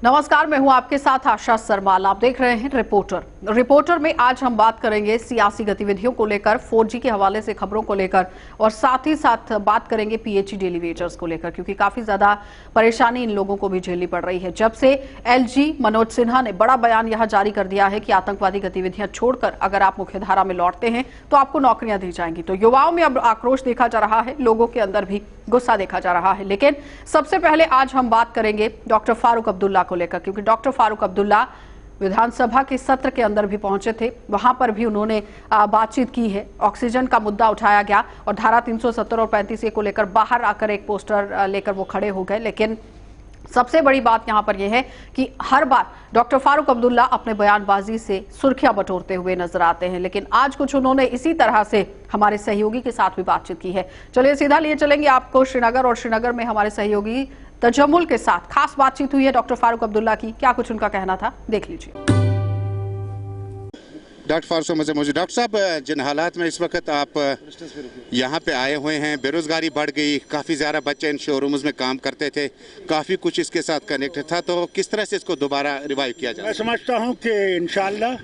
नमस्कार, मैं हूं आपके साथ आशा सरमाल। आप देख रहे हैं रिपोर्टर में आज हम बात करेंगे सियासी गतिविधियों को लेकर, 4G के हवाले से खबरों को लेकर और साथ ही साथ बात करेंगे PHE डेली वेजर्स को लेकर, क्योंकि काफी ज्यादा परेशानी इन लोगों को भी झेलनी पड़ रही है। जब से LG मनोज सिन्हा ने बड़ा बयान यहां जारी कर दिया है कि आतंकवादी गतिविधियां छोड़कर अगर आप मुख्यधारा में लौटते हैं तो आपको नौकरियां दी जाएंगी, तो युवाओं में अब आक्रोश देखा जा रहा है, लोगों के अंदर भी गुस्सा देखा जा रहा है। लेकिन सबसे पहले आज हम बात करेंगे डॉक्टर फारूक अब्दुल्ला को लेकर, क्योंकि डॉक्टर फारूक अब्दुल्ला विधानसभा के सत्र के अंदर भी पहुंचे थे, वहां पर भी उन्होंने बातचीत की है। ऑक्सीजन का मुद्दा उठाया गया और धारा 370 और 35A को लेकर बाहर आकर एक पोस्टर लेकर वो खड़े हो गए। लेकिन सबसे बड़ी बात यहां पर यह है कि हर बार डॉक्टर फारूक अब्दुल्ला अपने बयानबाजी से सुर्खियां बटोरते हुए नजर आते हैं, लेकिन आज कुछ उन्होंने इसी तरह से हमारे सहयोगी के साथ भी बातचीत की है। चलिए सीधा लिए चलेंगे आपको श्रीनगर, और श्रीनगर में हमारे सहयोगी तजम्मुल के साथ खास बातचीत हुई है डॉक्टर फारूक अब्दुल्ला की। क्या कुछ उनका कहना था, देख लीजिए। डॉक्टर फारूक मौजूद। डॉक्टर साहब, जिन हालात में इस वक्त आप यहाँ पे आए हुए हैं, बेरोजगारी बढ़ गई, काफ़ी ज़्यादा बच्चे इन शोरूम्स में काम करते थे, काफ़ी कुछ इसके साथ कनेक्ट था, तो किस तरह से इसको दोबारा रिवाइव किया जाए? मैं समझता हूँ कि इंशाअल्लाह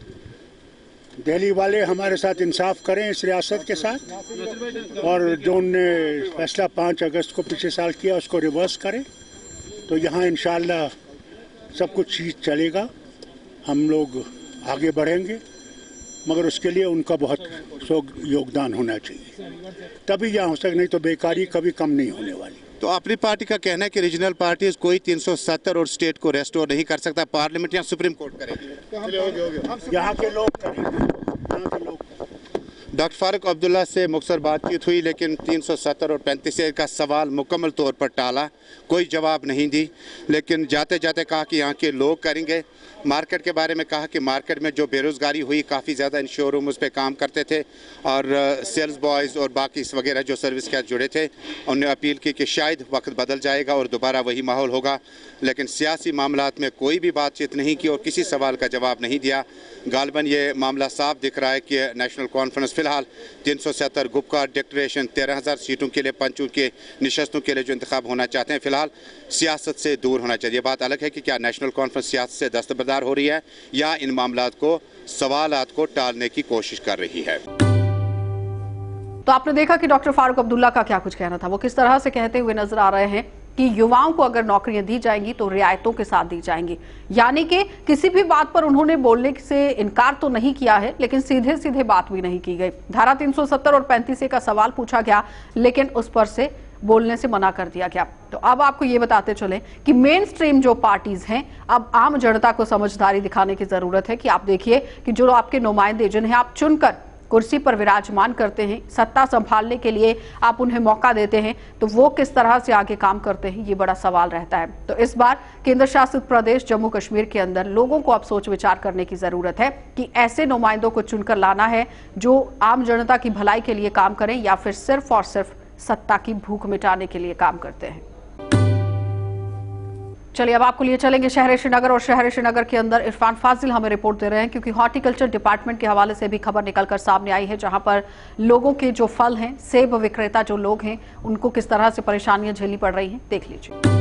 दिल्ली वाले हमारे साथ इंसाफ करें इस रियासत के साथ, और जो उनने फैसला 5 अगस्त को पिछले साल किया उसको रिवर्स करें, तो यहाँ इंशाअल्लाह सब कुछ चीज़ चलेगा, हम लोग आगे बढ़ेंगे। मगर उसके लिए उनका बहुत योगदान होना चाहिए, तभी यहाँ हो सके, नहीं तो बेकारी कभी कम नहीं होने वाली। तो अपनी पार्टी का कहना है कि रीजनल पार्टीज कोई 370 और स्टेट को रेस्टोर नहीं कर सकता, पार्लियामेंट या सुप्रीम कोर्ट करेगी। यहाँ के लोग करेंगे, यहाँ के लोग। डॉक्टर फारूक अब्दुल्ला से मुख्तसर बातचीत हुई, लेकिन 370 और 35A का सवाल मुकम्मल तौर पर टाला, कोई जवाब नहीं दी। लेकिन जाते जाते कहा कि यहाँ के लोग करेंगे। मार्केट के बारे में कहा कि मार्केट में जो बेरोज़गारी हुई, काफ़ी ज़्यादा इन शोरूम उस पर काम करते थे और सेल्स बॉयज़ और बाकी वगैरह जो सर्विस के साथ जुड़े थे, उन्होंने अपील की कि शायद वक्त बदल जाएगा और दोबारा वही माहौल होगा। लेकिन सियासी मामलात में कोई भी बातचीत नहीं की और किसी सवाल का जवाब नहीं दिया। गालिबन ये मामला साफ दिख रहा है कि नेशनल कॉन्फ्रेंस फ़िलहाल 370 गुपकार डिक्लेरेशन 13,000 सीटों के लिए, पंचों के निशस्तों के लिए जो इंतखाब होना चाहते हैं, फ़िलहाल सियासत से दूर होना चाहिए। बात अलग है कि क्या नेशनल कॉन्फ्रेंस सियासत से दस्तबरदार हो रही है या इन मामलात को, सवालात को टालने की कोशिश कर रही है। तो आपने देखा कि डॉक्टर फारूक अब्दुल्ला का क्या कुछ कहना था। वो किस तरह से कहते हुए नजर आ रहे हैं कि युवाओं को अगर नौकरियां दी जाएंगी तो रियायतों के साथ दी जाएंगी, यानी कि किसी भी बात पर उन्होंने बोलने से इनकार तो नहीं किया है, लेकिन सीधे सीधे बात भी नहीं की गई। धारा 370 और 35A का सवाल पूछा गया, लेकिन उस पर से बोलने से मना कर दिया गया। तो अब आपको ये बताते चले कि मेन स्ट्रीम जो पार्टीज हैं, अब आम जनता को समझदारी दिखाने की जरूरत है कि आप देखिए कि जो आपके नुमाइंदे जिन्हें आप चुनकर कुर्सी पर विराजमान करते हैं, सत्ता संभालने के लिए आप उन्हें मौका देते हैं, तो वो किस तरह से आगे काम करते हैं, ये बड़ा सवाल रहता है। तो इस बार केंद्र शासित प्रदेश जम्मू कश्मीर के अंदर लोगों को अब सोच विचार करने की जरूरत है कि ऐसे नुमाइंदों को चुनकर लाना है जो आम जनता की भलाई के लिए काम करें, या फिर सिर्फ और सिर्फ सत्ता की भूख मिटाने के लिए काम करते हैं। चलिए अब आपको लिए चलेंगे शहर श्रीनगर, और शहर श्रीनगर के अंदर इरफान फाजिल हमें रिपोर्ट दे रहे हैं, क्योंकि हॉर्टिकल्चर डिपार्टमेंट के हवाले से भी खबर निकलकर सामने आई है, जहां पर लोगों के जो फल हैं, सेब विक्रेता जो लोग हैं, उनको किस तरह से परेशानियां झेलनी पड़ रही हैं, देख लीजिए।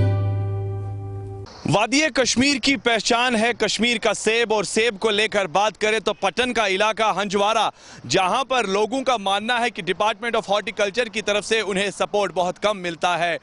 वादी कश्मीर की पहचान है कश्मीर का सेब, और सेब को लेकर बात करें तो पटन का इलाका हंजवारा, जहां पर लोगों का मानना है कि डिपार्टमेंट ऑफ हॉर्टिकल्चर की तरफ से उन्हें सपोर्ट बहुत कम मिलता है।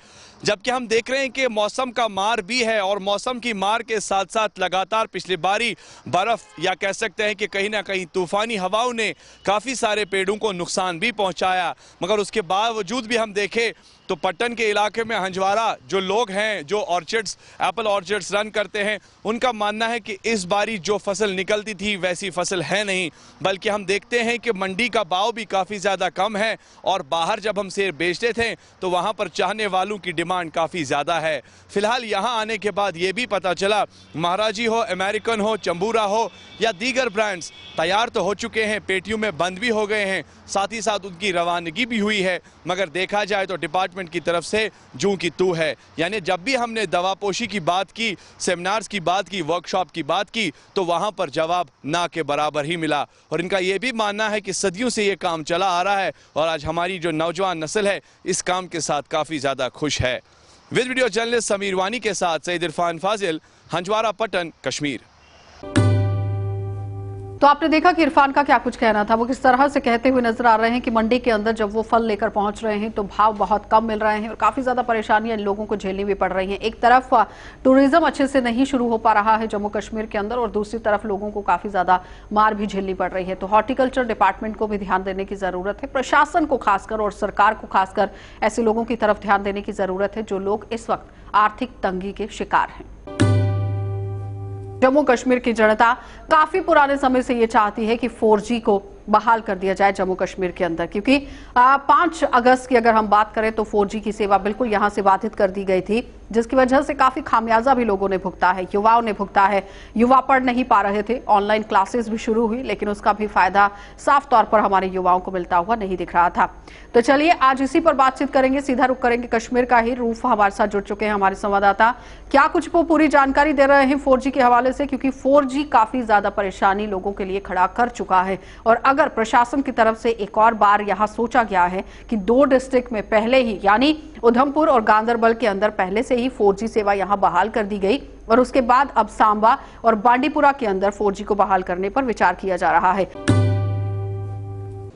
जबकि हम देख रहे हैं कि मौसम का मार भी है, और मौसम की मार के साथ साथ लगातार पिछली बारी बर्फ, या कह सकते हैं कि कहीं ना कहीं तूफानी हवाओं ने काफ़ी सारे पेड़ों को नुकसान भी पहुंचाया। मगर उसके बावजूद भी हम देखें तो पट्टन के इलाके में हंजवारा जो लोग हैं, जो ऑर्चर्ड्स, एप्पल ऑर्चर्ड्स रन करते हैं, उनका मानना है कि इस बारी जो फसल निकलती थी वैसी फसल है नहीं, बल्कि हम देखते हैं कि मंडी का भाव भी काफ़ी ज़्यादा कम है, और बाहर जब हम सेब बेचते थे तो वहाँ पर चाहने वालों की डिमांड काफ़ी ज़्यादा है। फिलहाल यहाँ आने के बाद ये भी पता चला, महाराजी हो, अमेरिकन हो, चंबूरा हो या दीगर ब्रांड्स तैयार तो हो चुके हैं, पेटियों में बंद भी हो गए हैं, साथ ही साथ उनकी रवानगी भी हुई है, मगर देखा जाए तो डिपार्टमेंट की तरफ से जूं की तू है। यानी जब भी हमने दवापोशी की बात की, सेमिनार्स की बात की, वर्कशॉप की बात की, तो वहां पर जवाब ना के बराबर ही मिला। और इनका यह भी मानना है कि सदियों से ये काम चला आ रहा है, और आज हमारी जो नौजवान नस्ल है इस काम के साथ काफ़ी ज़्यादा खुश है। विद वीडियो जर्नलिस्ट समीर वानी के साथ सईद इरफान फाजिल, हंजवारा, पटन, कश्मीर। तो आपने देखा कि इरफान का क्या कुछ कहना था। वो किस तरह से कहते हुए नजर आ रहे हैं कि मंडी के अंदर जब वो फल लेकर पहुंच रहे हैं तो भाव बहुत कम मिल रहे हैं और काफी ज्यादा परेशानियां इन लोगों को झेलनी भी पड़ रही हैं। एक तरफ टूरिज्म अच्छे से नहीं शुरू हो पा रहा है जम्मू कश्मीर के अंदर और दूसरी तरफ लोगों को काफी ज्यादा मार भी झेलनी पड़ रही है। तो हॉर्टिकल्चर डिपार्टमेंट को भी ध्यान देने की जरूरत है, प्रशासन को खासकर और सरकार को खासकर ऐसे लोगों की तरफ ध्यान देने की जरूरत है जो लोग इस वक्त आर्थिक तंगी के शिकार हैं। जम्मू कश्मीर की जनता काफी पुराने समय से ये चाहती है कि 4G को बहाल कर दिया जाए जम्मू कश्मीर के अंदर, क्योंकि 5 अगस्त की अगर हम बात करें तो 4G की सेवा बिल्कुल यहां से बाधित कर दी गई थी, जिसकी वजह से काफी खामियाजा भी लोगों ने भुगता है, युवाओं ने भुगता है। युवा पढ़ नहीं पा रहे थे, ऑनलाइन क्लासेस भी शुरू हुई, लेकिन उसका भी फायदा साफ तौर पर हमारे युवाओं को मिलता हुआ नहीं दिख रहा था। तो चलिए आज इसी पर बातचीत करेंगे, सीधा रुख करेंगे कश्मीर का ही। रूफ हमारे साथ जुड़ चुके हैं हमारे संवाददाता, क्या कुछ वो पूरी जानकारी दे रहे हैं 4G के हवाले से, क्योंकि 4G काफी ज्यादा परेशानी लोगों के लिए खड़ा कर चुका है। और अगर प्रशासन की तरफ से एक और बार यहां सोचा गया है कि 2 डिस्ट्रिक्ट में पहले ही, यानी उधमपुर और गांदरबल के अंदर पहले से ही 4G सेवा यहां बहाल कर दी गई और उसके बाद अब सांबा और बांडीपुरा के अंदर 4G को बहाल करने पर विचार किया जा रहा है।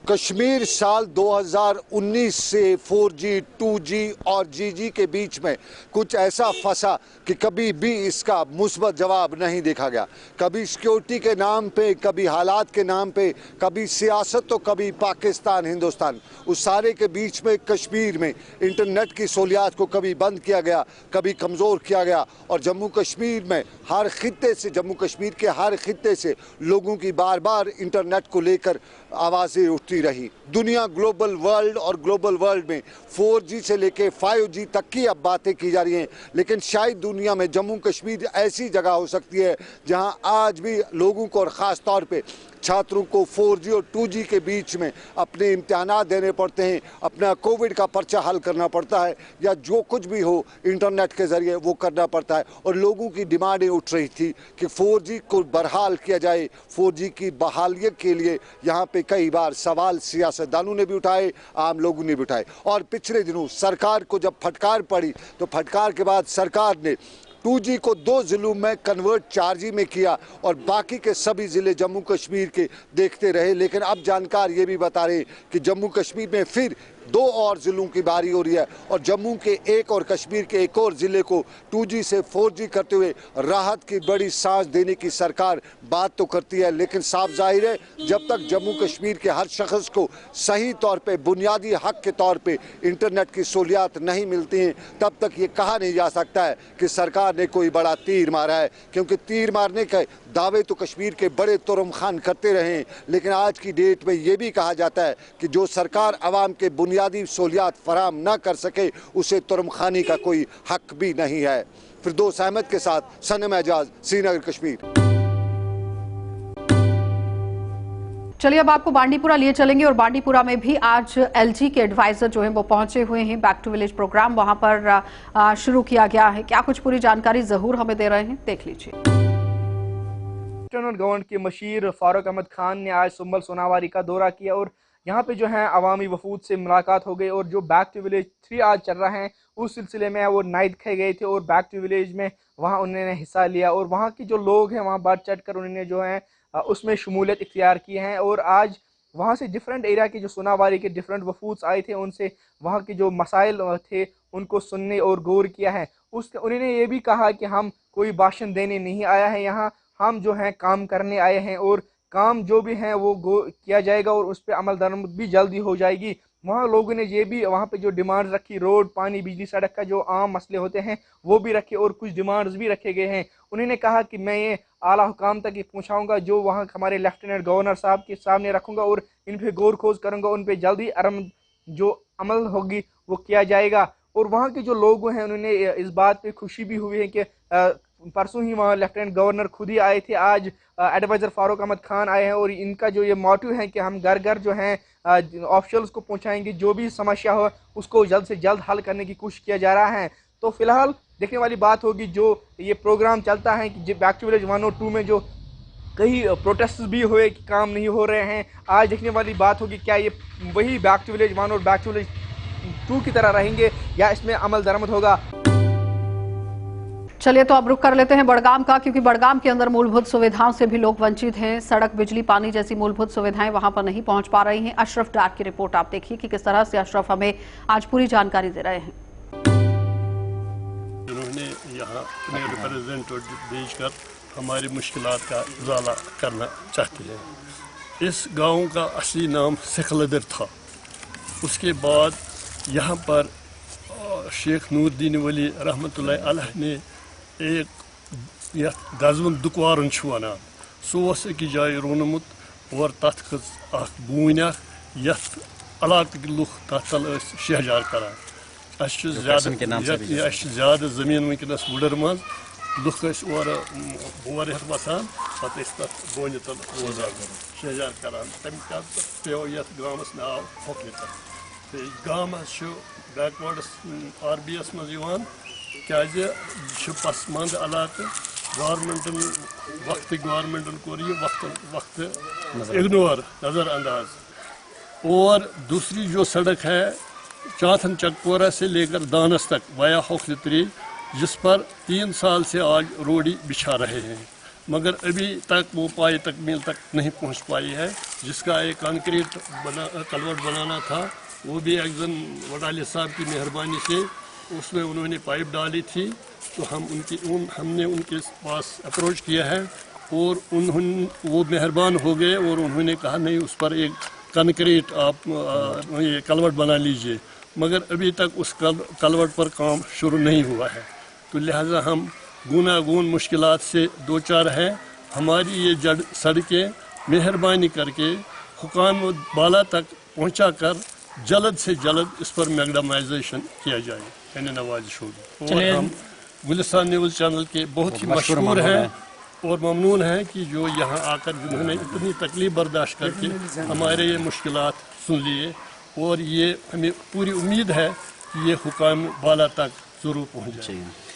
कश्मीर साल 2019 से 4G, 2G और GG के बीच में कुछ ऐसा फंसा कि कभी भी इसका मुस्बत जवाब नहीं देखा गया। कभी सिक्योरिटी के नाम पे, कभी हालात के नाम पे, कभी सियासत तो कभी पाकिस्तान, हिंदुस्तान, उस सारे के बीच में कश्मीर में इंटरनेट की सहूलियात को कभी बंद किया गया, कभी कमज़ोर किया गया। और जम्मू कश्मीर में हर खित्ते से, जम्मू कश्मीर के हर खित्ते से लोगों की बार बार इंटरनेट को लेकर आवाज़ें उठती रही। दुनिया, ग्लोबल वर्ल्ड और ग्लोबल वर्ल्ड में 4G से लेके 5G तक की अब बातें की जा रही हैं, लेकिन शायद दुनिया में जम्मू कश्मीर ऐसी जगह हो सकती है जहां आज भी लोगों को और ख़ास तौर पे छात्रों को 4G और 2G के बीच में अपने इम्तिहानात देने पड़ते हैं, अपना कोविड का पर्चा हल करना पड़ता है, या जो कुछ भी हो इंटरनेट के ज़रिए वो करना पड़ता है। और लोगों की डिमांडें उठ रही थी कि 4G को बहाल किया जाए। 4G की बहाली के लिए यहाँ पे कई बार सवाल सियासतदानों ने भी उठाए, आम लोगों ने भी उठाए। और पिछले दिनों सरकार को जब फटकार पड़ी तो फटकार के बाद सरकार ने 2G को 2 ज़िलों में कन्वर्ट 4G में किया और बाकी के सभी ज़िले जम्मू कश्मीर के देखते रहे। लेकिन अब जानकार ये भी बता रहे कि जम्मू कश्मीर में फिर 2 और ज़िलों की बारी हो रही है और जम्मू के एक और कश्मीर के एक और ज़िले को 2G से 4G करते हुए राहत की बड़ी सांस देने की सरकार बात तो करती है, लेकिन साफ जाहिर है जब तक जम्मू कश्मीर के हर शख्स को सही तौर पे, बुनियादी हक के तौर पे इंटरनेट की सहूलियात नहीं मिलती हैं, तब तक ये कहा नहीं जा सकता है कि सरकार ने कोई बड़ा तीर मारा है। क्योंकि तीर मारने के दावे तो कश्मीर के बड़े तुरम खान करते रहे हैं, लेकिन आज की डेट में ये भी कहा जाता है कि जो सरकार आवाम के बुनियादी सहूलियात फराम न कर सके उसे तुरम खानी का कोई हक भी नहीं है। फिरदौस अहमद के साथ सनम एजाज, श्रीनगर, कश्मीर। चलिए अब आपको बांडीपुरा लिए चलेंगे और बांडीपुरा में भी आज LG के एडवाइजर जो हैं वो पहुंचे हुए हैं। बैक टू विलेज प्रोग्राम वहां पर शुरू किया गया है। क्या कुछ पूरी जानकारी ज़हूर हमें दे रहे हैं, देख लीजिए। लेफ्टिनेंट गवर्नर के मशीर फारूक अहमद खान ने आज सुंबल सोनावारी का दौरा किया और यहाँ पे जो है अवामी वफूद से मुलाकात हो गई और जो बैक टू विलेज 3 आज चल रहा है उस सिलसिले में वो नाइट खे गए थे और बैक टू विलेज में वहाँ उन्होंने हिस्सा लिया और वहाँ की जो लोग हैं वहाँ बढ़ चढ़ कर उन्होंने जो है उसमें शमूलियत इख्तियार की हैं। और आज वहाँ से डिफरेंट एरिया के जो सोनावारी के डिफरेंट वफूद आए थे, उनसे वहाँ के जो मसाइल थे उनको सुनने और गौर किया है। उन्होंने ये भी कहा कि हम कोई भाषण देने नहीं आया है, यहाँ हम जो हैं काम करने आए हैं और काम जो भी है वो किया जाएगा और उस पर अमल दरामद भी जल्दी हो जाएगी। वहाँ लोगों ने ये भी वहाँ पे जो डिमांड रखी, रोड, पानी, बिजली, सड़क का जो आम मसले होते हैं वो भी रखे और कुछ डिमांड्स भी रखे गए हैं। उन्होंने कहा कि मैं ये आला हुकाम तक ये पहुँचाऊँगा, जो वहाँ हमारे लेफ्टिनेंट गवर्नर साहब के सामने रखूँगा और इन पर गौर खोज करूँगा, उन पर जल्दी जो अमल होगी वो किया जाएगा। और वहाँ के जो लोग हैं उन्होंने इस बात पे खुशी भी हुई है कि परसों ही वहाँ लेफ्टिनेंट गवर्नर खुद ही आए थे, आज एडवाइज़र फारूक अहमद खान आए हैं और इनका जो ये मोटिव है कि हम घर घर जो हैं ऑफिशियल्स को पहुँचाएंगे, जो भी समस्या हो उसको जल्द से जल्द हल करने की कोशिश किया जा रहा है। तो फिलहाल देखने वाली बात होगी जो ये प्रोग्राम चलता है कि बैक टू विलेज 1 और 2 में जो कई प्रोटेस्ट भी हुए कि काम नहीं हो रहे हैं, आज देखने वाली बात होगी क्या ये वही बैक टू विलेज 1 और बैक टू विलेज 2 की तरह रहेंगे या इसमें अमल दरामद होगा। चलिए तो अब रुक कर लेते हैं बड़गाम का, क्योंकि बड़गाम के अंदर मूलभूत सुविधाओं से भी लोग वंचित हैं। सड़क, बिजली, पानी जैसी मूलभूत सुविधाएं वहां पर नहीं पहुंच पा रही हैं। अशरफ डार की रिपोर्ट आप देखिए कि किस तरह से अशरफ हमें आज पूरी जानकारी दे रहे हैं। उन्होंने यहाँ अपने रिप्रेजेंटेटिव भेजकर हमारी मुश्किलात का उजाला करना चाहते हैं। इस गांव का असली नाम सिखलदर था। उसके बाद यहाँ पर शेख नूरुद्दीन वली रहमतुल्लाह अलैह ने एक गजवन दुकवारन वन सह एक जाय रोनमुत और तथ खज बून इलाक लुख तथ तल शहजार करान। ज्यादा जमीन वनकस वुडर मज लुख और बोर हेत वसान पे तथ बोन तल रोजान शहजार करान। तम पे गाँवस नाव हकलितर गाँव बैकवर्ड्स RBS मज क्या पसमंद इलाक गवर्नमेंटन गवर्नमेंटन कोर ये वक्त इग्नोर नज़रअंदाज। और दूसरी जो सड़क है चाथन चकपोरा से लेकर दानस तक वाया होखलित्री, जिस पर 3 साल से आज रोडी बिछा रहे हैं, मगर अभी तक वो पाए तकमील तक नहीं पहुंच पाई है। जिसका एक कंक्रीट कलवर्ट बनाना था, वो भी एक जन वडाली साहब की मेहरबानी से उसमें उन्होंने पाइप डाली थी। तो हमने उनके पास अप्रोच किया है और वो मेहरबान हो गए और उन्होंने कहा नहीं, उस पर एक कंक्रीट आप ये कलवर्ट बना लीजिए, मगर अभी तक उस कलवर्ट पर काम शुरू नहीं हुआ है। तो लिहाजा हम गुनागून मुश्किलात से दो चार हैं। हमारी ये सड़कें मेहरबानी करके हुकाम बाला तक पहुँचा कर जल्द से जल्द इस पर मैग्डमाइजेशन किया जाए, यानी नवाजिश होगी। और हम गुलिस्तान न्यूज़ चैनल के बहुत ही मशहूर हैं और ममनून हैं कि जो यहाँ आकर जिन्होंने इतनी तकलीफ बर्दाश्त करके हमारे ये मुश्किलात सुन लिए, और ये हमें पूरी उम्मीद है कि ये हुकाम बाला तक ज़रूर पहुँच जाएगी।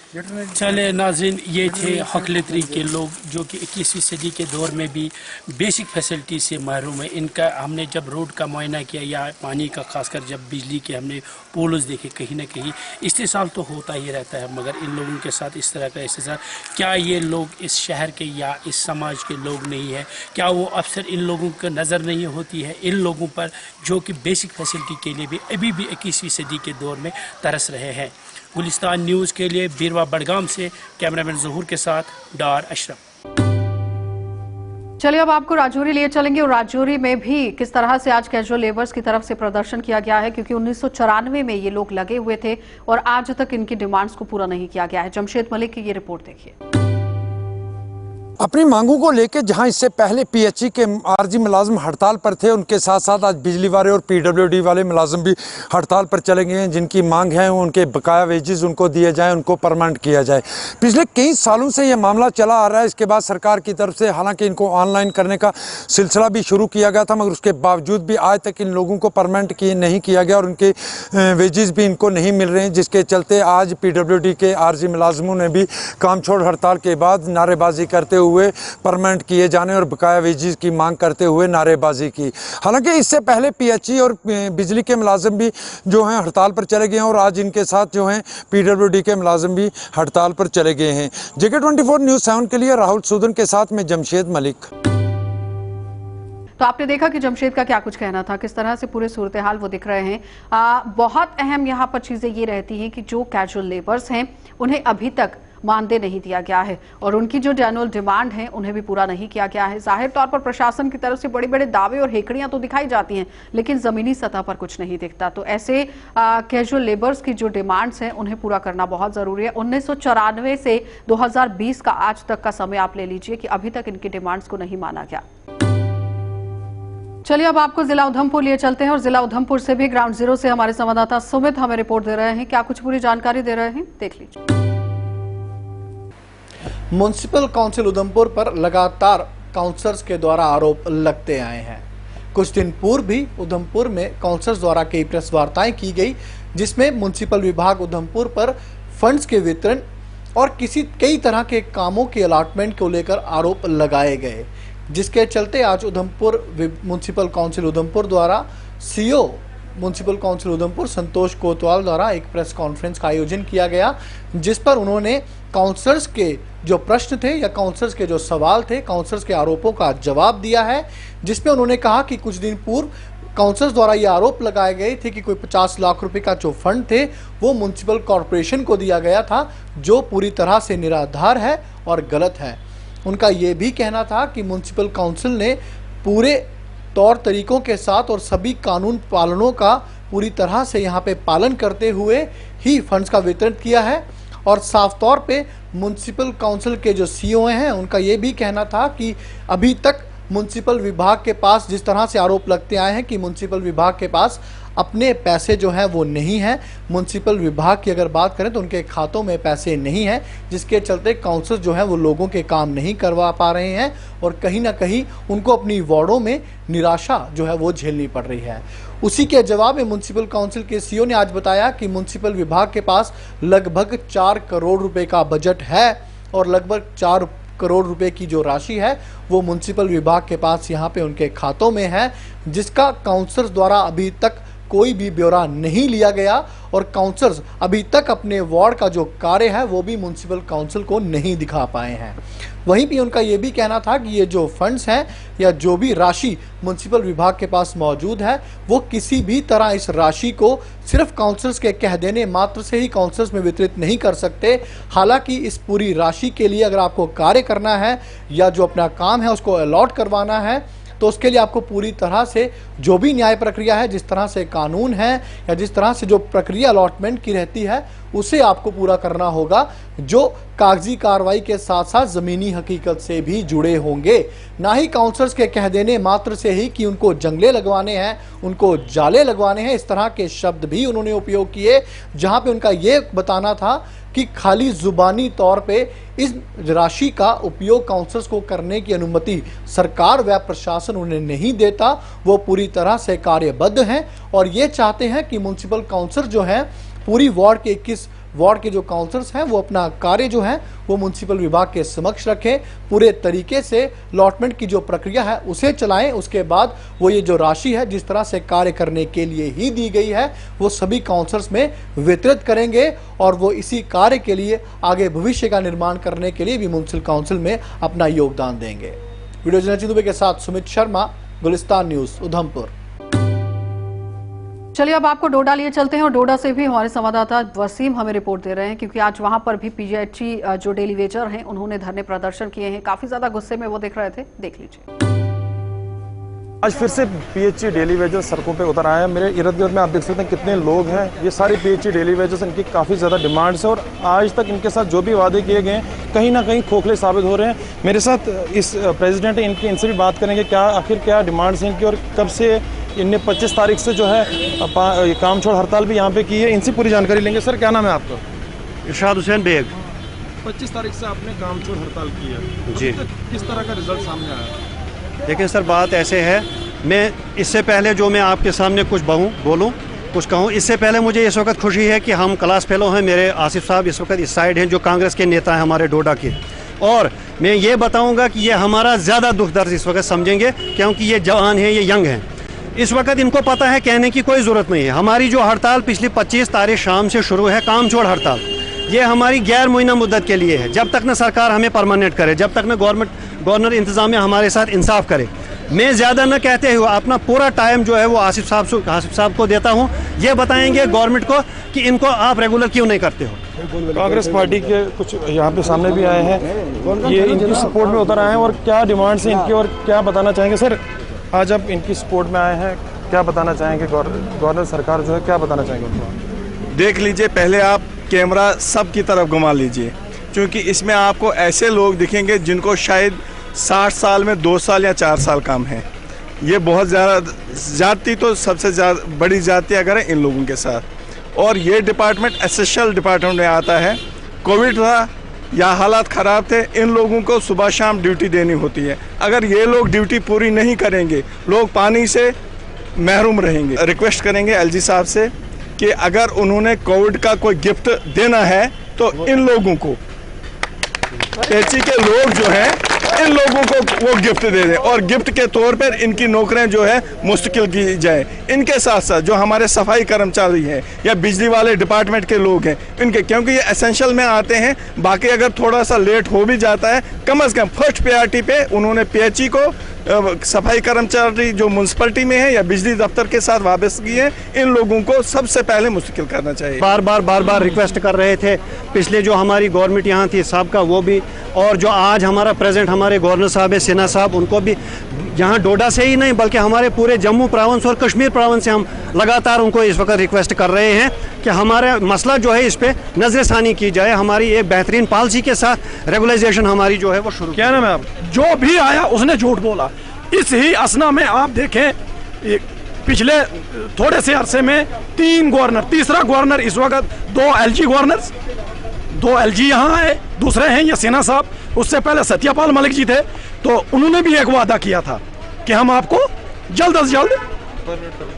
चले नाज़रीन, ये थे हकलतरी के लोग जो कि 21वीं सदी के दौर में भी बेसिक फैसिलिटी से महरूम है। इनका हमने जब रोड का मुआयना किया या पानी का, खासकर जब बिजली के हमने पोल्स देखे, कहीं ना कहीं इस्तेसाल तो होता ही रहता है, मगर इन लोगों के साथ इस तरह का इस्तेसाल, क्या ये लोग इस शहर के या इस समाज के लोग नहीं है? क्या वो अफसर इन लोगों को नज़र नहीं होती है इन लोगों पर जो कि बेसिक फैसिलिटी के लिए भी अभी भी 21वीं सदी के दौर में तरस रहे हैं? गुलिस्तान न्यूज़ के लिए बीरवा बड़गाम से कैमरामैन ज़हूर के साथ डार अशरफ। चलिए अब आपको राजौरी लिए चलेंगे, और राजौरी में भी किस तरह से आज कैजुअल लेबर्स की तरफ से प्रदर्शन किया गया है, क्योंकि 1994 में ये लोग लगे हुए थे और आज तक इनकी डिमांड्स को पूरा नहीं किया गया है। जमशेद मलिक की ये रिपोर्ट देखिए। अपनी मांगों को लेकर जहां इससे पहले PHE के आरजी मुलाजिम हड़ताल पर थे, उनके साथ साथ आज बिजली वाले और PWD वाले मुलाजिम भी हड़ताल पर चले गए हैं। जिनकी मांग है उनके बकाया वेजेस उनको दिए जाएं, उनको परमानेंट किया जाए। पिछले कई सालों से ये मामला चला आ रहा है। इसके बाद सरकार की तरफ से हालांकि इनको ऑनलाइन करने का सिलसिला भी शुरू किया गया था, मगर उसके बावजूद भी आज तक इन लोगों को परमानेंट नहीं किया गया और उनके वेजेस भी इनको नहीं मिल रहे हैं, जिसके चलते आज PWD के आरजी मुलाजिमों ने भी काम छोड़ हड़ताल के बाद नारेबाजी करते हुए परमानेंट किए जाने और बकाया वेजेस की मांग करते हुए नारेबाजी की। हालांकि इससे पहले PHE और बिजली के मुलाजिम भी जो हैं हड़ताल पर चले गए हैं और आज इनके साथ जो हैं PWD के मुलाजिम भी हड़ताल पर चले गए हैं। JK24 न्यूज़ 7 के लिए राहुल सूदन के साथ में जमशेद मलिक। तो आपने देखा कि जमशेद का क्या कुछ कहना था, किस तरह से पूरे सूरत हाल वो दिख रहे हैं। बहुत अहम यहाँ पर चीजें ये रहती हैं कि जो कैजुअल लेबर्स हैं उन्हें अभी तक मानदेय नहीं दिया गया है और उनकी जो जेन्युइन डिमांड है उन्हें भी पूरा नहीं किया गया है। जाहिर तौर पर प्रशासन की तरफ से बड़े बड़े दावे और हेकड़ियां तो दिखाई जाती हैं, लेकिन जमीनी सतह पर कुछ नहीं दिखता। तो ऐसे कैजुअल लेबर्स की जो डिमांड्स हैं उन्हें पूरा करना बहुत जरूरी है। 1994 से 2020 का आज तक का समय आप ले लीजिए कि अभी तक इनकी डिमांड्स को नहीं माना गया। चलिए अब आपको जिला उधमपुर लिए चलते हैं और जिला उधमपुर से भी ग्राउंड जीरो से हमारे संवाददाता सुमित हमें रिपोर्ट दे रहे हैं। क्या कुछ पूरी जानकारी दे रहे हैं, देख लीजिए। म्युनिसिपल काउंसिल उधमपुर पर लगातार काउंसलर्स के द्वारा आरोप लगते आए हैं। कुछ दिन पूर्व भी उधमपुर में काउंसलर्स द्वारा कई प्रेस वार्ताएं की गई, जिसमें म्युनिसिपल विभाग उधमपुर पर फंड्स के वितरण और कई तरह के कामों के अलॉटमेंट को लेकर आरोप लगाए गए, जिसके चलते आज उधमपुर म्युनिसिपल काउंसिल उधमपुर द्वारा CEO म्युनिसिपल काउंसिल उधमपुर संतोष कोतवाल द्वारा एक प्रेस कॉन्फ्रेंस का आयोजन किया गया, जिस पर उन्होंने काउंसलर्स के जो प्रश्न थे या काउंसलर्स के जो सवाल थे, काउंसलर्स के आरोपों का जवाब दिया है, जिसमें उन्होंने कहा कि कुछ दिन पूर्व काउंसलर्स द्वारा ये आरोप लगाए गए थे कि कोई 50 लाख रुपए का जो फंड थे वो म्युनिसिपल कॉरपोरेशन को दिया गया था, जो पूरी तरह से निराधार है और गलत है। उनका ये भी कहना था कि म्युनिसिपल काउंसिल ने पूरे तौर तरीकों के साथ और सभी कानून पालनों का पूरी तरह से यहाँ पे पालन करते हुए ही फंड्स का वितरण किया है। और साफ तौर पे म्युनिसिपल काउंसिल के जो सीईओ हैं उनका ये भी कहना था कि अभी तक म्युनिसिपल विभाग के पास जिस तरह से आरोप लगते आए हैं कि म्युनिसिपल विभाग के पास अपने पैसे जो हैं वो नहीं हैं। म्युनिसिपल विभाग की अगर बात करें तो उनके खातों में पैसे नहीं हैं, जिसके चलते काउंसलर जो हैं वो लोगों के काम नहीं करवा पा रहे हैं और कहीं ना कहीं उनको अपनी वार्डों में निराशा जो है वो झेलनी पड़ रही है। उसी के जवाब में म्युनिसिपल काउंसिल के सीईओ ने आज बताया कि म्युनिसिपल विभाग के पास लगभग 4 करोड़ रुपए का बजट है और लगभग 4 करोड़ रुपए की जो राशि है वो म्युनिसिपल विभाग के पास यहाँ पे उनके खातों में है, जिसका काउंसलर्स द्वारा अभी तक कोई भी ब्यौरा नहीं लिया गया और काउंसलर्स अभी तक अपने वार्ड का जो कार्य है वो भी म्युनिसिपल काउंसिल को नहीं दिखा पाए हैं। वहीं भी उनका ये भी कहना था कि ये जो फंड्स हैं या जो भी राशि म्युनिसिपल विभाग के पास मौजूद है वो किसी भी तरह इस राशि को सिर्फ काउंसलर्स के कह देने मात्र से ही काउंसलर्स में वितरित नहीं कर सकते। हालांकि इस पूरी राशि के लिए अगर आपको कार्य करना है या जो अपना काम है उसको अलॉट करवाना है तो उसके लिए आपको पूरी तरह से जो भी न्याय प्रक्रिया है, जिस तरह से कानून है या जिस तरह से जो प्रक्रिया अलॉटमेंट की रहती है उसे आपको पूरा करना होगा, जो कागजी कार्रवाई के साथ साथ ज़मीनी हकीकत से भी जुड़े होंगे। ना ही काउंसलर्स के कह देने मात्र से ही कि उनको जंगले लगवाने हैं, उनको जाले लगवाने हैं, इस तरह के शब्द भी उन्होंने उपयोग किए, जहां पे उनका ये बताना था कि खाली जुबानी तौर पे इस राशि का उपयोग काउंसलर्स को करने की अनुमति सरकार व प्रशासन उन्हें नहीं देता। वो पूरी तरह से कार्यबद्ध हैं और ये चाहते हैं कि म्युनिसिपल काउंसलर जो हैं पूरी वार्ड के 21 वार्ड के जो काउंसलर्स हैं वो अपना कार्य जो है वो म्युनिसिपल विभाग के समक्ष रखें, पूरे तरीके से अलॉटमेंट की जो प्रक्रिया है उसे चलाएं। उसके बाद वो ये जो राशि है जिस तरह से कार्य करने के लिए ही दी गई है वो सभी काउंसलर्स में वितरित करेंगे और वो इसी कार्य के लिए आगे भविष्य का निर्माण करने के लिए भी म्युनिसिपल काउंसिल में अपना योगदान देंगे। वीडियो जर्नलिस्ट दुबे के साथ सुमित शर्मा, गुलिस्तान न्यूज़, उधमपुर। चलिए अब आपको डोडा लिए चलते हैं और डोडा से भी हमारे संवाददाता वसीम हमें रिपोर्ट दे रहे हैं, क्योंकि आज वहां पर भी पीजीआईटी जो डेली वेजर हैं उन्होंने धरने प्रदर्शन किए हैं। काफी ज्यादा गुस्से में वो दिख रहे थे, देख लीजिए। आज फिर से पीएचई डेली वेजर सड़कों पे उतर आए हैं। मेरे इर्द गिर्द में आप देख सकते हैं कितने लोग हैं। ये सारे पीएचई डेली वेजर्स, इनकी काफ़ी ज़्यादा डिमांड्स है और आज तक इनके साथ जो भी वादे किए गए हैं कहीं ना कहीं खोखले साबित हो रहे हैं। मेरे साथ इस प्रेसिडेंट है, इनसे भी बात करेंगे क्या आखिर क्या डिमांड्स हैं इनकी और कब से इनने 25 तारीख से जो है काम छोड़ हड़ताल भी यहाँ पे की है। इनसे पूरी जानकारी लेंगे। सर क्या नाम है आपका? इरशाद हुसैन बेग। 25 तारीख से आपने काम छोड़ हड़ताल की है जी, किस तरह का रिजल्ट सामने आया? देखिए सर, बात ऐसे है, मैं इससे पहले जो मैं आपके सामने कुछ बोलूँ कुछ कहूँ, इससे पहले मुझे इस वक्त खुशी है कि हम क्लास फेलो हैं। मेरे आसिफ साहब इस वक्त इस साइड हैं, जो कांग्रेस के नेता हैं हमारे डोडा के, और मैं ये बताऊंगा कि ये हमारा ज़्यादा दुख दर्द इस वक्त समझेंगे, क्योंकि ये जवान हैं, ये यंग हैं। इस वक्त इनको पता है, कहने की कोई ज़रूरत नहीं है। हमारी जो हड़ताल पिछली 25 तारीख शाम से शुरू है, काम छोड़ हड़ताल, ये हमारी गैर मुइना मुद्दत के लिए है। जब तक न सरकार हमें परमानेंट करे, जब तक न गवर्नर इंतज़ामिया हमारे साथ इंसाफ करे। मैं ज़्यादा न कहते हुए अपना पूरा टाइम जो है वो आसिफ साहब को देता हूँ। ये बताएंगे गवर्नमेंट को कि इनको आप रेगुलर क्यों नहीं करते हो। कांग्रेस पार्टी के कुछ यहाँ पे सामने भी आए हैं, ये इनकी सपोर्ट में उतर आए हैं और क्या डिमांड्स हैं इनकी और क्या बताना चाहेंगे? सर आज आप इनकी सपोर्ट में आए हैं, क्या बताना चाहेंगे? गवर्नर सरकार जो है क्या बताना चाहेंगे उनको? देख लीजिए, पहले आप कैमरा सब की तरफ घुमा लीजिए, क्योंकि इसमें आपको ऐसे लोग दिखेंगे जिनको शायद 60 साल में 2 साल या 4 साल काम है। ये बहुत ज़्यादा जाति, तो सबसे ज़्यादा बड़ी जाति अगर है इन लोगों के साथ। और ये डिपार्टमेंट एसेंशियल डिपार्टमेंट में आता है। कोविड था या हालात ख़राब थे, इन लोगों को सुबह शाम ड्यूटी देनी होती है। अगर ये लोग ड्यूटी पूरी नहीं करेंगे, लोग पानी से महरूम रहेंगे। रिक्वेस्ट करेंगे एलजी साहब से कि अगर उन्होंने कोविड का कोई गिफ्ट देना है तो इन लोगों को, पीएचई के लोग जो हैं इन लोगों को वो गिफ्ट दे दें और गिफ्ट के तौर पर इनकी नौकरियां जो है मुश्किल की जाए। इनके साथ साथ जो हमारे सफाई कर्मचारी हैं या बिजली वाले डिपार्टमेंट के लोग हैं इनके, क्योंकि ये एसेंशियल में आते हैं, बाकी अगर थोड़ा सा लेट हो भी जाता है कम से कम फर्स्ट प्रायोरिटी पे उन्होंने पीएचई को सफाई कर्मचारी जो म्यूनसिपलिटी में है या बिजली दफ्तर के साथ वाबस्तगी है इन लोगों को सबसे पहले मुस्तकिल करना चाहिए। बार बार रिक्वेस्ट कर रहे थे पिछले जो हमारी गवर्नमेंट यहाँ थी साहब का वो भी, और जो आज हमारा प्रेजेंट हमारे गवर्नर साहब है सिन्हा साहब, उनको भी यहाँ डोडा से ही नहीं बल्कि हमारे पूरे जम्मू प्रोविंस और कश्मीर प्रोविंस से हम लगातार उनको इस वक्त रिक्वेस्ट कर रहे हैं कि हमारा मसला जो है इस पे नजरसानी की जाए, हमारी एक बेहतरीन पॉलिसी के साथ रेगुलाइजेशन हमारी जो है वो शुरू। क्या नाम है आप? जो भी आया उसने झूठ बोला। इस ही असना में आप देखें पिछले थोड़े से अरसे में 3 गवर्नर, तीसरा गवर्नर इस वक्त 2 एलजी गवर्नर्स, 2 एलजी यहाँ है, दूसरे हैं ये सिन्हा साहब, उससे पहले सत्यपाल मलिक जी थे, तो उन्होंने भी एक वादा किया था कि हम आपको जल्द से जल्द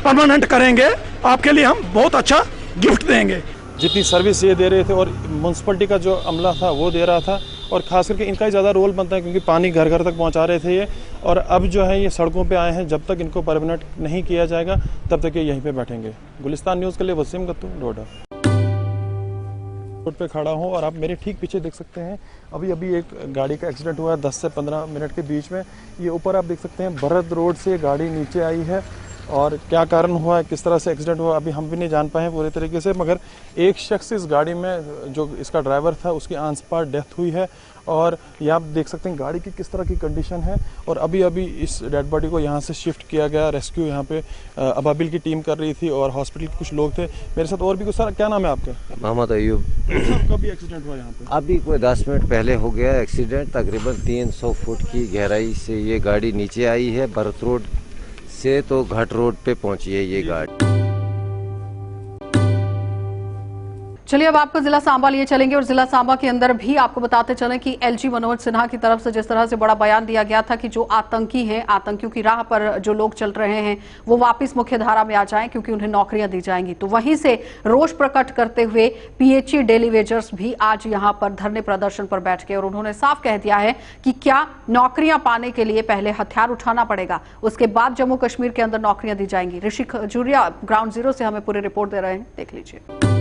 परमानेंट करेंगे, आपके लिए हम बहुत अच्छा गिफ्ट देंगे। जितनी सर्विस ये दे रहे थे और म्यूनसिपलिटी का जो अमला था वो दे रहा था, और ख़ास करके इनका ही ज़्यादा रोल बनता है क्योंकि पानी घर घर तक पहुंचा रहे थे ये, और अब जो है ये सड़कों पे आए हैं। जब तक इनको परमानेंट नहीं किया जाएगा तब तक ये यहीं पे बैठेंगे। गुलिस्तान न्यूज़ के लिए वसीम गत्तू, डोडा। रोड पे खड़ा हूँ और आप मेरे ठीक पीछे देख सकते हैं अभी एक गाड़ी का एक्सीडेंट हुआ है 10 से 15 मिनट के बीच में। ये ऊपर आप देख सकते हैं भरत रोड से गाड़ी नीचे आई है, और क्या कारण हुआ है, किस तरह से एक्सीडेंट हुआ अभी हम भी नहीं जान पाए हैं पूरे तरीके से, मगर एक शख्स इस गाड़ी में जो इसका ड्राइवर था उसकी ऑन स्पॉट डेथ हुई है। और ये आप देख सकते हैं गाड़ी की किस तरह की कंडीशन है, और अभी इस डेड बॉडी को यहाँ से शिफ्ट किया गया। रेस्क्यू यहाँ पे अबाबिल की टीम कर रही थी और हॉस्पिटल के कुछ लोग थे मेरे साथ और भी कुछ। सर क्या नाम है आपका? मोहम्मद अयूब। कब एक्सीडेंट हुआ यहाँ पे? अभी कोई 10 मिनट पहले हो गया एक्सीडेंट। तकरीबन 300 फुट की गहराई से ये गाड़ी नीचे आई है भरत रोड से, तो घाट रोड पे पहुंची है ये गाड़ी। चलिए अब आपको जिला सांबा लिए चलेंगे, और जिला सांबा के अंदर भी आपको बताते चलें कि एलजी मनोज सिन्हा की तरफ से जिस तरह से बड़ा बयान दिया गया था कि जो आतंकी हैं, आतंकियों की राह पर जो लोग चल रहे हैं वो वापस मुख्य धारा में आ जाएं क्योंकि उन्हें नौकरियां दी जाएंगी। तो वहीं से रोष प्रकट करते हुए पीएचई डेली वेजर्स भी आज यहां पर धरने प्रदर्शन पर बैठ गए, और उन्होंने साफ कह दिया है कि क्या नौकरियां पाने के लिए पहले हथियार उठाना पड़ेगा, उसके बाद जम्मू कश्मीर के अंदर नौकरियां दी जाएंगी। ऋषि खजूरिया ग्राउंड जीरो से हमें पूरी रिपोर्ट दे रहे हैं, देख लीजिए।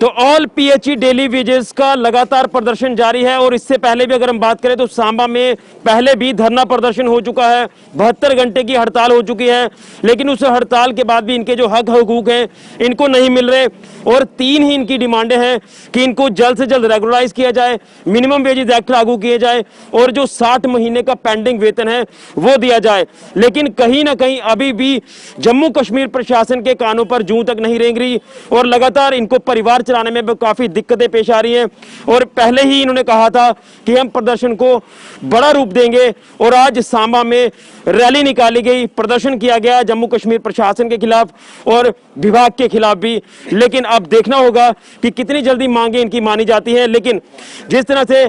तो ऑल पीएचई डेली वेजेस का लगातार प्रदर्शन जारी है, और इससे पहले भी अगर हम बात करें तो सांबा में पहले भी धरना प्रदर्शन हो चुका है। 72 घंटे की हड़ताल हो चुकी है, लेकिन उस हड़ताल के बाद भी इनके जो हक हकूक हैं इनको नहीं मिल रहे, और 3 ही इनकी डिमांडें हैं कि इनको जल्द से जल्द रेगुलराइज किया जाए, मिनिमम वेजेस एक्ट लागू किए जाए, और जो 60 महीने का पेंडिंग वेतन है वो दिया जाए। लेकिन कहीं ना कहीं अभी भी जम्मू कश्मीर प्रशासन के कानों पर जूं तक नहीं रेंग रही, और लगातार इनको परिवार चलाने में काफी दिक्कतें पेश आ रही हैं। और पहले ही इन्होंने कहा था कि हम प्रदर्शन को बड़ा रूप देंगे, और आज सांबा में रैली निकाली गई, प्रदर्शन किया गया जम्मू कश्मीर प्रशासन के खिलाफ और विभाग के खिलाफ भी। लेकिन अब देखना होगा कि कितनी जल्दी मांगे इनकी मानी जाती है। लेकिन जिस तरह से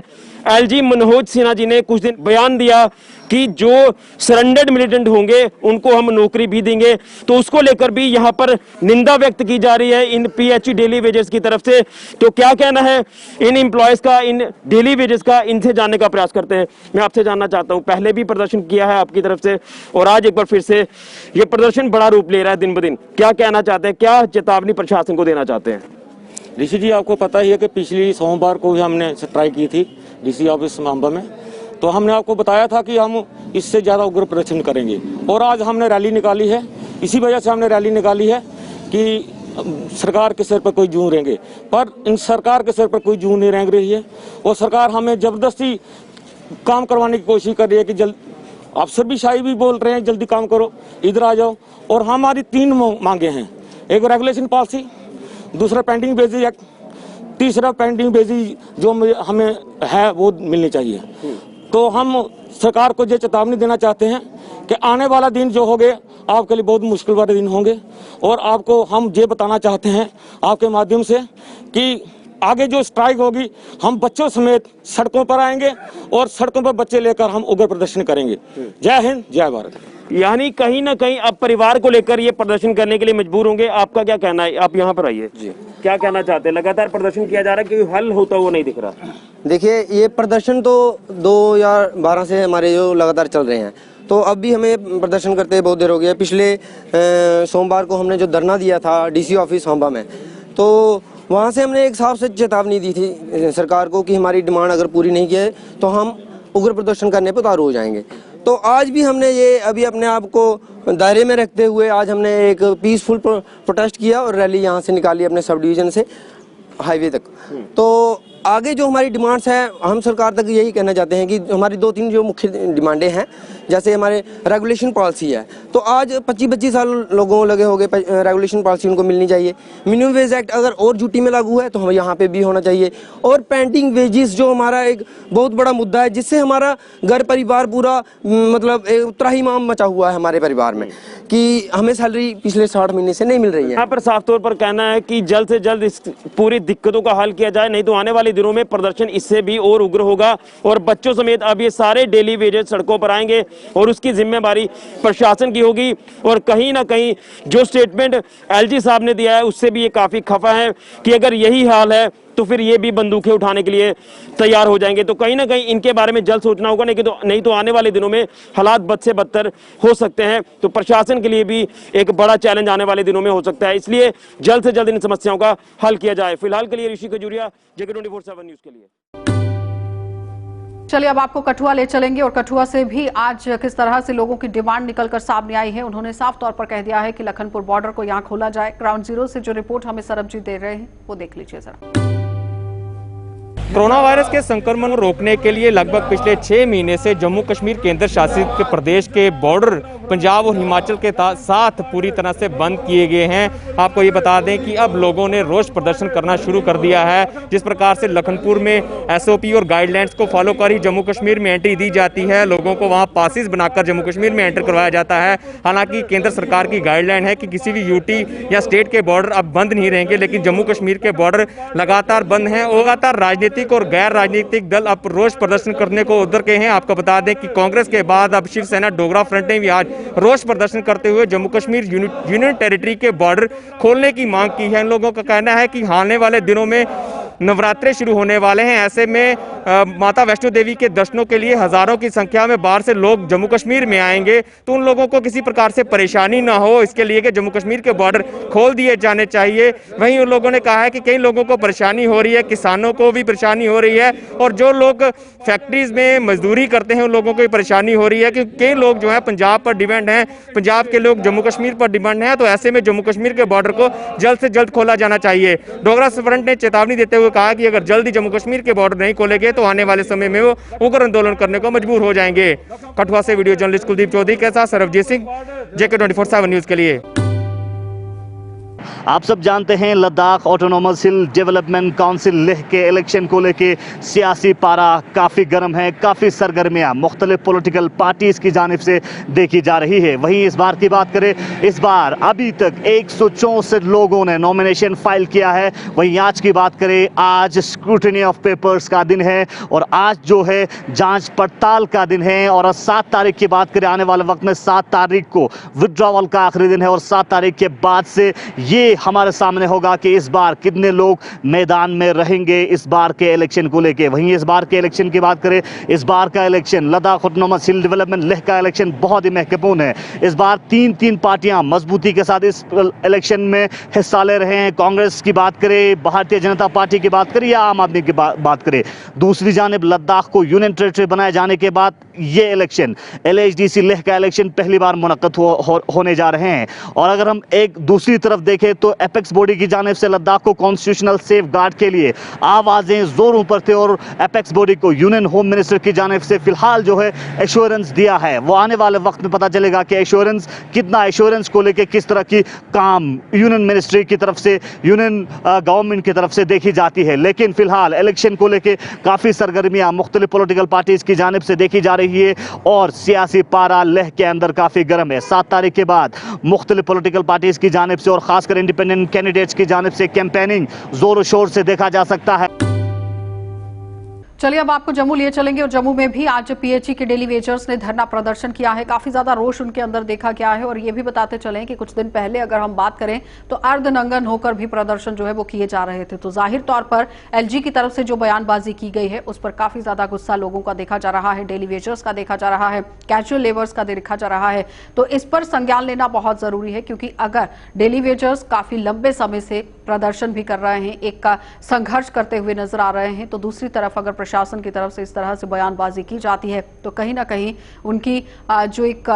एलजी मनोज सिन्हा जी ने कुछ दिन बयान दिया कि जो सरेंडर्ड मिलिटेंट होंगे उनको हम नौकरी भी देंगे, तो उसको लेकर भी यहाँ पर निंदा व्यक्त की जा रही है इन पीएचई डेली वेजेस की तरफ से। तो क्या कहना है इन एम्प्लॉयज का, इन डेली वेजेस का, इनसे जानने का प्रयास करते हैं। मैं आपसे जानना चाहता हूँ, पहले भी प्रदर्शन किया है आपकी तरफ से और आज एक बार फिर से ये प्रदर्शन बड़ा रूप ले रहा है दिन ब दिन, क्या कहना चाहते हैं, क्या चेतावनी प्रशासन को देना चाहते हैं? ऋषि जी, आपको पता ही है कि पिछली सोमवार को भी हमने स्ट्राइक की थी डीसी ऑफिस सांबा में, तो हमने आपको बताया था कि हम इससे ज़्यादा उग्र प्रदर्शन करेंगे, और आज हमने रैली निकाली है। इसी वजह से हमने रैली निकाली है कि सरकार के सिर पर कोई जूं रेंगे, पर इन सरकार के सिर पर कोई जूं नहीं रेंग रही है, और सरकार हमें ज़बरदस्ती काम करवाने की कोशिश कर रही है कि जल्द अफसर भी शाही भी बोल रहे हैं जल्दी काम करो, इधर आ जाओ। और हमारी 3 मांगे हैं, एक रेगुलेशन पॉलिसी, दूसरा पेंडिंग बेसिस एक्ट, तीसरा पेंडिंग बेसिस जो हमें है वो मिलनी चाहिए। तो हम सरकार को ये चेतावनी देना चाहते हैं कि आने वाला दिन जो होंगे आपके लिए बहुत मुश्किल वाले दिन होंगे, और आपको हम ये बताना चाहते हैं आपके माध्यम से कि आगे जो स्ट्राइक होगी हम बच्चों समेत सड़कों पर आएंगे और सड़कों पर बच्चे लेकर हम उग्र प्रदर्शन करेंगे। जय हिंद, जय भारत। यानी कहीं ना कहीं अब परिवार को लेकर ये प्रदर्शन करने के लिए मजबूर होंगे। आपका क्या कहना है? आप यहाँ पर आइए जी, क्या कहना चाहते हैं? लगातार प्रदर्शन किया जा रहा है, क्योंकि हल होता हुआ नहीं दिख रहा। देखिए, ये प्रदर्शन तो 2012 से हमारे जो लगातार चल रहे हैं, तो अब भी हमें प्रदर्शन करते बहुत देर हो गया। पिछले सोमवार को हमने जो धरना दिया था डीसी ऑफिस सांबा में, तो वहाँ से हमने एक साफ से चेतावनी दी थी सरकार को कि हमारी डिमांड अगर पूरी नहीं किए तो हम उग्र प्रदर्शन करने पर उतारू हो जाएंगे। तो आज भी हमने ये अभी अपने आप को दायरे में रखते हुए आज हमने एक पीसफुल प्रोटेस्ट किया और रैली यहाँ से निकाली अपने सब डिवीज़न से हाईवे तक। तो आगे जो हमारी डिमांड्स हैं, हम सरकार तक यही कहना चाहते हैं कि हमारी 2-3 जो मुख्य डिमांडें हैं, जैसे हमारे रेगुलेशन पॉलिसी है, तो आज 25-25 साल लोगों लगे हो गए, रेगुलेशन पॉलिसी उनको मिलनी चाहिए। मिनिमम वेज एक्ट अगर और यूटी में लागू है तो हम यहाँ पे भी होना चाहिए। और पेंडिंग वेजेस जो हमारा एक बहुत बड़ा मुद्दा है, जिससे हमारा घर परिवार पूरा मतलब त्राहिमाम मचा हुआ है हमारे परिवार में कि हमें सैलरी पिछले 60 महीने से नहीं मिल रही है। यहाँ पर साफ तौर पर कहना है कि जल्द से जल्द इस पूरी दिक्कतों का हल किया जाए, नहीं तो आने वाले दिनों में प्रदर्शन इससे भी और उग्र होगा और बच्चों समेत अब ये सारे डेली वेजेस सड़कों पर आएंगे और उसकी जिम्मेदारी प्रशासन की होगी। और कहीं ना कहीं जो स्टेटमेंट एलजी साहब ने दिया है उससे भी ये काफी खफा है कि अगर यही हाल है तो फिर ये भी बंदूकें उठाने के लिए तैयार हो जाएंगे। तो कहीं ना कहीं इनके बारे में जल्द सोचना होगा, नहीं तो आने वाले दिनों में हालात बद से बदतर हो सकते हैं। तो प्रशासन के लिए भी एक बड़ा चैलेंज आने वाले दिनों में हो सकता है, इसलिए जल्द से जल्द इन समस्याओं का हल किया जाए। फिलहाल के लिए ऋषि खजूरिया, JK 24/7 न्यूज के लिए। चलिए अब आपको कठुआ ले चलेंगे और कठुआ से भी आज किस तरह से लोगों की डिमांड निकलकर सामने आई है। उन्होंने साफ तौर पर कह दिया है कि लखनपुर बॉर्डर को यहां खोला जाए। ग्राउंड जीरो से जो रिपोर्ट हमें सरबजीत दे रहे हैं वो देख लीजिए जरा। कोरोना वायरस के संक्रमण को रोकने के लिए लगभग पिछले 6 महीने से जम्मू कश्मीर केंद्र शासित प्रदेश के बॉर्डर पंजाब और हिमाचल के साथ पूरी तरह से बंद किए गए हैं। आपको ये बता दें कि अब लोगों ने रोष प्रदर्शन करना शुरू कर दिया है। जिस प्रकार से लखनपुर में SOP और गाइडलाइंस को फॉलो कर ही जम्मू कश्मीर में एंट्री दी जाती है, लोगों को वहाँ पासिस बनाकर जम्मू कश्मीर में एंटर करवाया जाता है। हालांकि केंद्र सरकार की गाइडलाइन है कि किसी भी यूटी या स्टेट के बॉर्डर अब बंद नहीं रहेंगे, लेकिन जम्मू कश्मीर के बॉर्डर लगातार बंद हैं। लगातार राजनीतिक और गैर राजनीतिक दल अब रोष प्रदर्शन करने को उतर के हैं। आपको बता दें कि कांग्रेस के बाद अब शिवसेना डोगरा फ्रंट ने भी आज रोष प्रदर्शन करते हुए जम्मू कश्मीर यूनियन टेरिटरी के बॉर्डर खोलने की मांग की है। इन लोगों का कहना है कि आने वाले दिनों में नवरात्रे शुरू होने वाले हैं, ऐसे में माता वैष्णो देवी के दर्शनों के लिए हजारों की संख्या में बाहर से लोग जम्मू कश्मीर में आएंगे, तो उन लोगों को किसी प्रकार से परेशानी ना हो, इसके लिए कि जम्मू कश्मीर के बॉर्डर खोल दिए जाने चाहिए। वहीं उन लोगों ने कहा है कि कई लोगों को परेशानी हो रही है, किसानों को भी परेशानी हो रही है और जो लोग फैक्ट्रीज में मजदूरी करते हैं उन लोगों को भी परेशानी हो रही है, क्योंकि कई लोग जो है पंजाब पर डिपेंड हैं, पंजाब के लोग जम्मू कश्मीर पर डिपेंड हैं। तो ऐसे में जम्मू कश्मीर के बॉर्डर को जल्द से जल्द खोला जाना चाहिए। डोगरा फ्रंट ने चेतावनी देते हुए कहा कि अगर जल्दी जम्मू कश्मीर के बॉर्डर नहीं खोलेंगे तो आने वाले समय में वो उग्र आंदोलन करने को मजबूर हो जाएंगे। कठुआ से वीडियो जर्नलिस्ट कुलदीप चौधरी के साथ सरबजीत सिंह, JK 24/7 न्यूज के लिए। आप सब जानते हैं लद्दाख ऑटोनॉमस हिल डेवलपमेंट काउंसिल लेह के इलेक्शन को लेके सियासी पारा काफ़ी गर्म है, काफ़ी सरगर्मियाँ मुख्तलिफ पॉलिटिकल पार्टीज़ की जानिब से देखी जा रही है। वहीं इस बार की बात करें, इस बार अभी तक 164 लोगों ने नॉमिनेशन फाइल किया है। वहीं आज की बात करें, आज स्क्रूटनी ऑफ पेपर्स का दिन है और आज जो है जांच पड़ताल का दिन है। और 7 तारीख की बात करें, आने वाले वक्त में 7 तारीख को विड्रॉवल का आखिरी दिन है और 7 तारीख के बाद से ये हमारे सामने होगा कि इस बार कितने लोग मैदान में रहेंगे इस बार के इलेक्शन को लेके। वहीं इस बार के इलेक्शन की बात करें, इस बार का इलेक्शन लद्दाख ऑटोनॉमस हिल डेवलपमेंट लेह का इलेक्शन बहुत ही महत्वपूर्ण है। इस बार 3 पार्टियां मजबूती के साथ इस इलेक्शन में हिस्सा ले रहे हैं। कांग्रेस की बात करें, भारतीय जनता पार्टी की बात करें या आम आदमी की बात करें। दूसरी जानिब लद्दाख को यूनियन टेरिटरी बनाए जाने के बाद ये इलेक्शन LHDC लेह का इलेक्शन पहली बार मुनक्कद होने जा रहे हैं। और अगर हम एक दूसरी तरफ देखें तो एपेक्स बॉडी की जानिब से लद्दाख को कॉन्स्टिट्यूशनल सेफ गार्ड के लिए आवाजें जोरों पर थे और एपेक्स बॉडी को यूनियन होम मिनिस्टर की जानिब से फिलहाल जो है एश्योरेंस दिया है। वो आने वाले वक्त में पता चलेगा कि एश्योरेंस कितना, एश्योरेंस को लेकर किस तरह की काम यूनियन मिनिस्ट्री की तरफ से, यूनियन गवर्नमेंट की तरफ से देखी जाती है। लेकिन फिलहाल इलेक्शन को लेकर काफ़ी सरगर्मियाँ मुख्तलिफ पॉलिटिकल पार्टीज़ की जानिब से देखी जा रही है और सियासी पारा लेह के अंदर काफ़ी गर्म है। 7 तारीख के बाद मुख्तलिफ पॉलिटिकल पार्टीज़ की जानिब से और खासकर खासकर इंडिपेंडेंट कैंडिडेट्स की जानिब से कैंपेनिंग जोरों शोर से देखा जा सकता है। चलिए अब आपको जम्मू लिए चलेंगे और जम्मू में भी आज पीएचई के डेली वेजर्स ने धरना प्रदर्शन किया है। काफी ज्यादा रोष उनके अंदर देखा गया है और ये भी बताते चलें कि कुछ दिन पहले अगर हम बात करें तो अर्धनंगन होकर भी प्रदर्शन जो है वो किए जा रहे थे। तो जाहिर तौर पर एलजी की तरफ से जो बयानबाजी की गई है उस पर काफी ज्यादा गुस्सा लोगों का देखा जा रहा है, डेली वेजर्स का देखा जा रहा है, कैजुअल लेबर्स का देखा जा रहा है। तो इस पर संज्ञान लेना बहुत जरूरी है क्योंकि अगर डेली वेजर्स काफी लंबे समय से प्रदर्शन भी कर रहे हैं, एक का संघर्ष करते हुए नजर आ रहे हैं, तो दूसरी तरफ अगर प्रशासन की तरफ से इस तरह से बयानबाजी की जाती है तो कहीं ना कहीं उनकी जो एक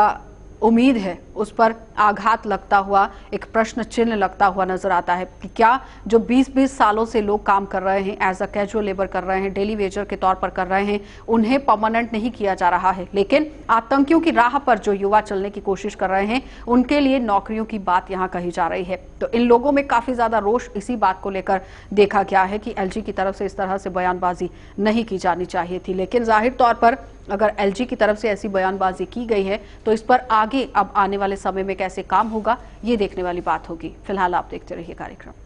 उम्मीद है उस पर आघात लगता हुआ, एक प्रश्न चिन्ह लगता हुआ नजर आता है कि क्या जो 20-20 सालों से लोग काम कर रहे हैं, एज अ कैजुअल लेबर कर रहे हैं, डेली वेजर के तौर पर कर रहे हैं, उन्हें परमानेंट नहीं किया जा रहा है। लेकिन आतंकियों की राह पर जो युवा चलने की कोशिश कर रहे हैं उनके लिए नौकरियों की बात यहाँ कही जा रही है। तो इन लोगों में काफी ज्यादा रोष इसी बात को लेकर देखा गया है कि एलजी की तरफ से इस तरह से बयानबाजी नहीं की जानी चाहिए थी। लेकिन जाहिर तौर पर अगर एलजी की तरफ से ऐसी बयानबाजी की गई है तो इस पर आगे अब आने वाले समय में कैसे काम होगा ये देखने वाली बात होगी। फिलहाल आप देखते रहिए कार्यक्रम।